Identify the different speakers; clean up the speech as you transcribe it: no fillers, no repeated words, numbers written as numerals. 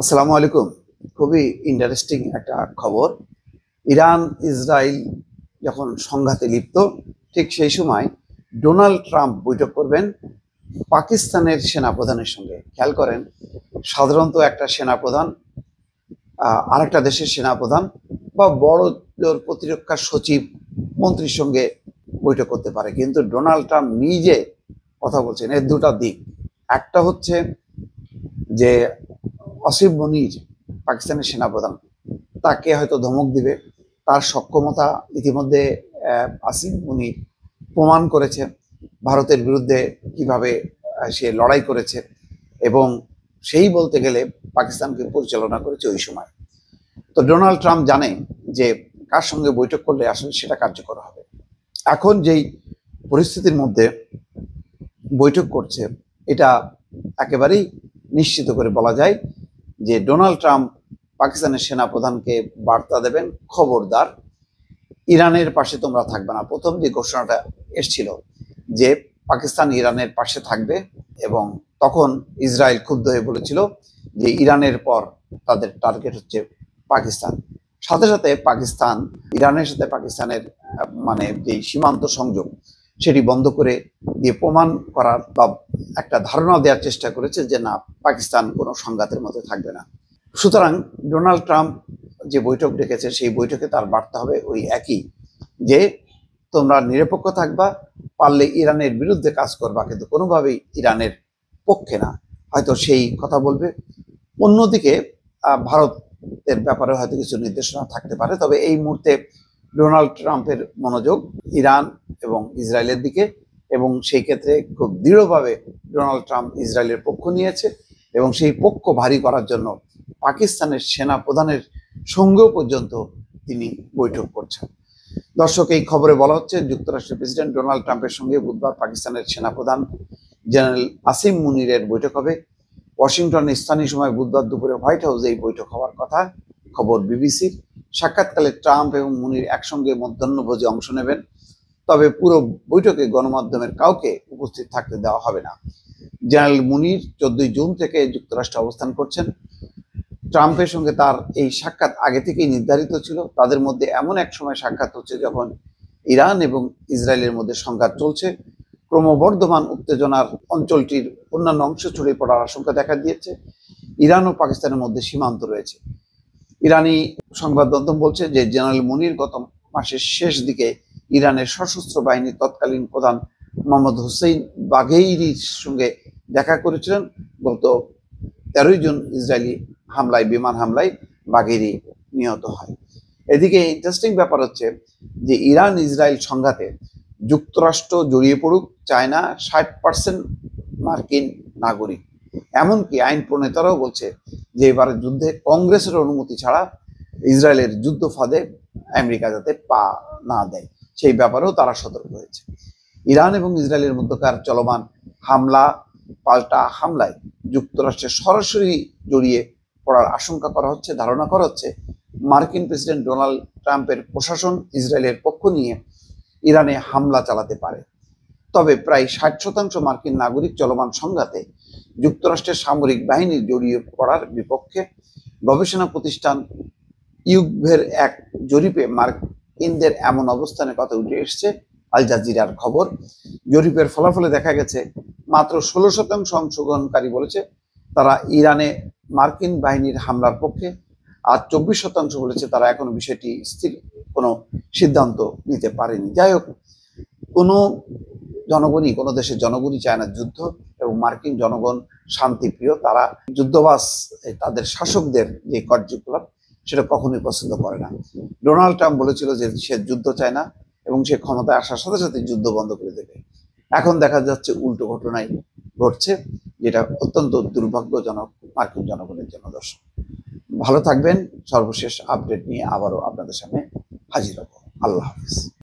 Speaker 1: আসসালামু আলাইকুম। খুবই ইন্টারেস্টিং একটা খবর। ইরান ইসরায়েল যখন সংঘাতে লিপ্ত, ঠিক সেই সময় ডোনাল্ড ট্রাম্প বৈঠক করবেন পাকিস্তানের সেনাপ্রধানের সঙ্গে। খেয়াল করেন, সাধারণত একটা সেনাপ্রধান আরেকটা দেশের সেনাপ্রধান বা বড় জোর প্রতিরক্ষা সচিব মন্ত্রীর সঙ্গে বৈঠক করতে পারে, কিন্তু ডোনাল্ড ট্রাম্প নিজে কথা বলছেন। এর দুটা দিক। একটা হচ্ছে যে আসিফ মনির, পাকিস্তানের সেনাপ্রধান, তাকে হয়তো ধমক দিবে। তার সক্ষমতা ইতিমধ্যে আসিফ মনির প্রমাণ করেছে, ভারতের বিরুদ্ধে কিভাবে সে লড়াই করেছে, এবং সেই বলতে গেলে পাকিস্তানকে পরিচালনা করেছে ওই সময়। তো ডোনাল্ড ট্রাম্প জানে যে কার সঙ্গে বৈঠক করলে আসলে সেটা কার্যকর হবে। এখন যেই পরিস্থিতির মধ্যে বৈঠক করছে, এটা একেবারেই নিশ্চিত করে বলা যায় যে ডোনাল্ড ট্রাম্প পাকিস্তানের সেনাপ্রধানকে বার্তা দেবেন, খবরদার ইরানের পাশে তোমরা থাকবে না। প্রথম যে ঘোষণাটা এসেছিল যে পাকিস্তান ইরানের পাশে থাকবে, এবং তখন ইসরায়েল ক্ষুব্ধ হয়ে বলেছিল যে ইরানের পর তাদের টার্গেট হচ্ছে পাকিস্তান। সাথে সাথে পাকিস্তান ইরানের সাথে পাকিস্তানের মানে যে সীমান্ত সংযোগ সেটি বন্ধ করে দিয়ে প্রমাণ করার বা একটা ধারণা দেওয়ার চেষ্টা করেছে যে না, পাকিস্তান কোনো সংঘাতের মধ্যে থাকবে না। সুতরাং ডোনাল্ড ট্রাম্প যে বৈঠক ডেকেছে, সেই বৈঠকে তার বার্তা হবে ওই একই, যে তোমরা নিরপেক্ষ থাকবা, পারলে ইরানের বিরুদ্ধে কাজ করবা, কিন্তু কোনোভাবেই ইরানের পক্ষে না। হয়তো সেই কথা বলবে। অন্যদিকে ভারতের ব্যাপারে হয়তো কিছু নির্দেশনা থাকতে পারে, তবে এই মুহূর্তে ডোনাল্ড ট্রাম্পের মনোযোগ ইরান এবং ইসরায়েলের দিকে, এবং সেই ক্ষেত্রে খুব দৃঢ়ভাবে ডোনাল্ড ট্রাম্প ইসরায়েলের পক্ষ নিয়েছে, এবং সেই পক্ষ ভারী করার জন্য পাকিস্তানের সেনা প্রধানের সঙ্গেও পর্যন্ত তিনি বৈঠক করছেন। দর্শক, এই খবরে বলা হচ্ছে যুক্তরাষ্ট্রের প্রেসিডেন্ট ডোনাল্ড ট্রাম্পের সঙ্গে বুধবার পাকিস্তানের সেনাপ্রধান জেনারেল আসিম মুনিরের বৈঠক হবে। ওয়াশিংটনের স্থানীয় সময় বুধবার দুপুরে হোয়াইট হাউসে এই বৈঠক হওয়ার কথা, খবর বিবিসির। সাক্ষাৎকালে ট্রাম্প এবং মুনির একসঙ্গে মধ্যাহ্নভোজে অংশ নেবেন, তবে পুরো বৈঠকে গণমাধ্যমের কাউকে উপস্থিত থাকতে দেওয়া হবে না। জেনারেল মুনির 14 জুন থেকে যুক্তরাষ্ট্রে অবস্থান করছেন। ট্রাম্পের সঙ্গে তার এই সাক্ষাৎ আগে থেকেই নির্ধারিত ছিল। তাদের মধ্যে এমন এক সময় সাক্ষাৎ হচ্ছে যখন ইরান এবং ইসরায়েলের মধ্যে সংঘাত চলছে। ক্রমবর্ধমান উত্তেজনার অঞ্চলটির অন্যান্য অংশ ছড়িয়ে পড়ার আশঙ্কা দেখা দিয়েছে। ইরান ও পাকিস্তানের মধ্যে সীমান্ত রয়েছে। ইরানি সংবাদ মাধ্যম বলছে যে জেনারেল মুনির গত মাসের শেষ দিকে ইরানের সশস্ত্র বাহিনীর তৎকালীন প্রধান মোহাম্মদ হুসেইন বাঘেইরির সঙ্গে দেখা করেছিলেন। গত 13 জুন ইসরায়েলি হামলায়, বিমান হামলায় বাঘেরি নিহত হয়। এদিকে ইন্টারেস্টিং ব্যাপার হচ্ছে যে ইরান ইসরায়েল সংঘাতে যুক্তরাষ্ট্র জড়িয়ে পড়ুক চায় না 60% মার্কিন নাগরিক। এমনকি আইন প্রণেতারাও বলছে যে এবারের যুদ্ধে কংগ্রেসের অনুমতি ছাড়া ইসরায়েলের যুদ্ধ ফাঁদে আমেরিকা যাতে পা না দেয়, সেই ব্যাপারেও তারা সতর্ক হয়েছে। ইরান এবং ইসরায়েলের মধ্যকার চলমান হামলা পাল্টা হামলায় যুক্তরাষ্ট্রের সরাসরি জড়িয়ে পড়ার আশঙ্কা করা হচ্ছে। ধারণা করা হচ্ছে মার্কিন প্রেসিডেন্ট ডোনাল্ড ট্রাম্পের প্রশাসন ইসরায়েলের পক্ষ নিয়ে ইরানে হামলা চালাতে পারে। তবে প্রায় 60% মার্কিন নাগরিক চলমান সংঘাতে যুক্তরাষ্ট্রের সামরিক বাহিনী জড়িয়ে পড়ার বিপক্ষে। গবেষণা প্রতিষ্ঠান ইউকভের এক জরিপে মার্কিনদের এমন অবস্থানের কথা উঠে এসছে। আল জাজিরার খবর। জরিপের ফলাফলে দেখা গেছে মাত্র 16% অংশগ্রহণকারী বলেছে তারা ইরানে মার্কিন বাহিনীর হামলার পক্ষে, আর 24% বলেছে তারা এখনো বিষয়টি স্থির কোনো সিদ্ধান্ত নিতে পারেনি। যাই হোক, কোনো জনগণই, কোনো দেশের জনগণই চায় না যুদ্ধ, এবং মার্কিন জনগণ শান্তিপ্রিয়। তারা যুদ্ধবাজ তাদের শাসকদের যে কার্যকলাপ সেটা কখনোই পছন্দ করে না। ডোনাল্ড ট্রাম্প বলেছিল যে সে যুদ্ধ চায় না, এবং সে ক্ষমতায় আসার সাথে সাথে যুদ্ধ বন্ধ করে দেবে। এখন দেখা যাচ্ছে উল্টো ঘটনাই ঘটছে, যেটা অত্যন্ত দুর্ভাগ্যজনক মার্কিন জনগণের জন্য। দর্শক, ভালো থাকবেন। সর্বশেষ আপডেট নিয়ে আবারও আপনাদের সামনে হাজির হব। আল্লাহ হাফিজ।